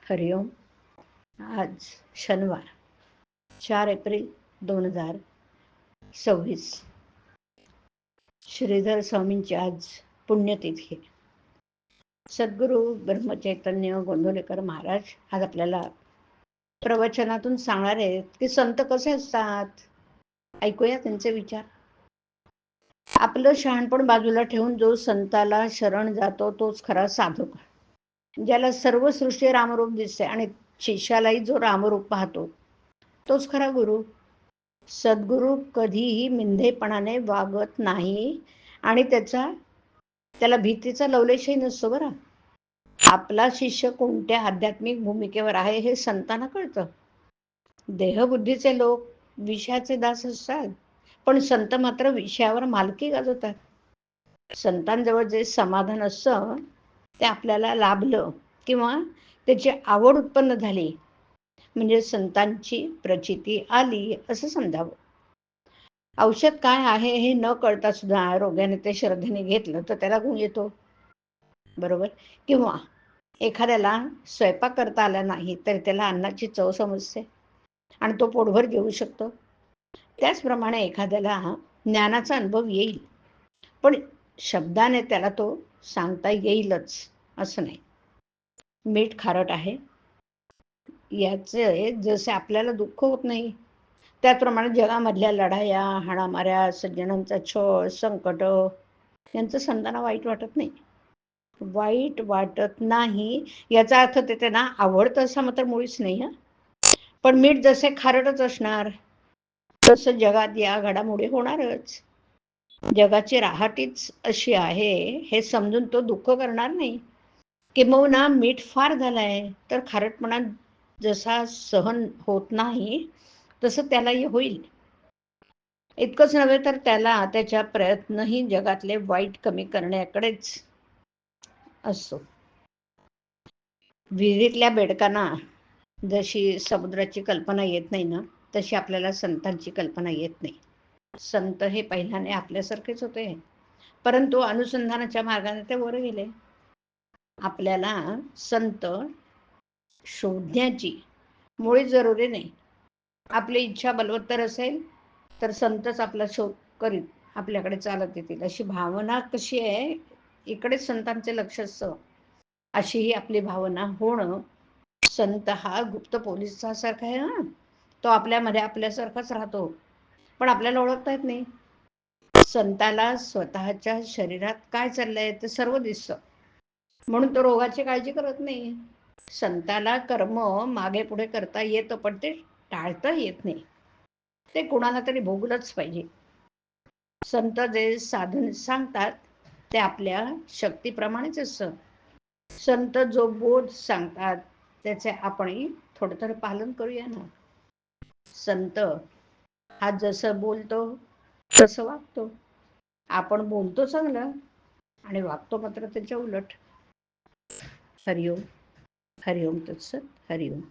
हरिओम. आज शनिवार 4 एप्रिल 2026. श्रीधर स्वामींची आज पुण्यतिथी. सद्गुरू ब्रह्मचैतन्य गोंदवलेकर महाराज आज आपल्याला प्रवचनातून सांगणार आहेत की संत कसे असतात. ऐकूया त्यांचे विचार. आपलं शहाणपण बाजूला ठेवून जो संताला शरण जातो तोच खरा साधक, ज्याला सर्व सृष्टी रामरूप दिसते आणि शिष्यालाही जो रामरूप पाहतो तोच खरा गुरु. सद्गुरु कधीही मिंधेपणाने वागत नाही आणि त्याला भीतीचा लवलेशही नसतो. बरं, आपला शिष्य कोणत्या आध्यात्मिक भूमिकेवर आहे हे संतांना कळतं. देहबुद्धीचे लोक विषयाचे दास असतात, पण संत मात्र विषयावर मालकी गाजवतात. संतांजवळ जे समाधान असतं ते आपल्याला लाभलं किंवा त्याची आवड उत्पन्न झाली म्हणजे संतांची प्रचिती आली असं समजावं. औषध काय आहे हे न कळता सुद्धा रोग्याने ते श्रद्धेने घेतलं तर त्याला गुण येतो, बरोबर. किंवा एखाद्याला स्वयंपाक करता आला नाही तर त्याला अन्नाची चव समजते आणि तो पोटभर जेवू शकतो. त्याचप्रमाणे एखाद्याला ज्ञानाचा अनुभव येईल, पण शब्दाने त्याला तो सांगता येईलच असं नाही. मीठ खारट आहे याचे जसे आपल्याला दुःख होत नाही, त्याचप्रमाणे जगामधल्या लढाया, हाणामाऱ्या, सज्जनांचा छळ, संकट यांचं संतांना वाईट वाटत नाही. वाईट वाटत नाही याचा अर्थ ते त्यांना आवडतं असं मात्र मुळीच नाही. पण मीठ जसे खारटच असणार तसं जगात या घडामोडी होणारच. जगाची राहाटीच अशी आहे हे समजून तो दुःख करणार नाही. किंबहुना मीठ फार झालंय तर खारटपणा जसा सहन होत नाही तसं त्यालाही होईल. इतकंच नव्हे तर त्याला त्याच्या प्रयत्नही जगातले वाईट कमी करण्याकडेच असतो. विहिरीतल्या बेडकांना जशी समुद्राची कल्पना येत नाही ना, तशी आपल्याला संतांची कल्पना येत नाही. संत हे पहिल्याने आपल्यासारखेच होते, परंतु अनुसंधानाच्या मार्गाने ते वर गेले. आपल्याला संत शोधण्याची मुळीच जरुरी नाही. आपली इच्छा बलवत्तर असेल तर संतच आपला शोध करीत आपल्याकडे चालत येतील अशी भावना कशी आहे इकडेच संतांचे लक्ष असतं. अशी ही आपली भावना होणं. संत हा गुप्त पोलिसा सारखा आहे ना, तो आपल्यामध्ये आपल्यासारखाच राहतो, पण आपल्याला ओळखता येत नाही. संताला स्वतःच्या शरीरात काय चाललंय ते सर्व दिसतं, म्हणून तो रोगाची काळजी करत नाही. संताला कर्म मागे पुढे करता येतं, पण ते टाळता येत नाही. ते कुणाला तरी भोगलंच पाहिजे. संत जे साधन सांगतात ते आपल्या शक्तीप्रमाणेच असतं. संत जो बोध सांगतात त्याचे आपणही थोडं थोडं पालन करूया ना. संत हा जसं बोलतो तसं वागतो. आपण बोलतो चांगलं आणि वागतो मात्र त्याच्या उलट. हरिओम. हरिओम तत्सत. हरिओम.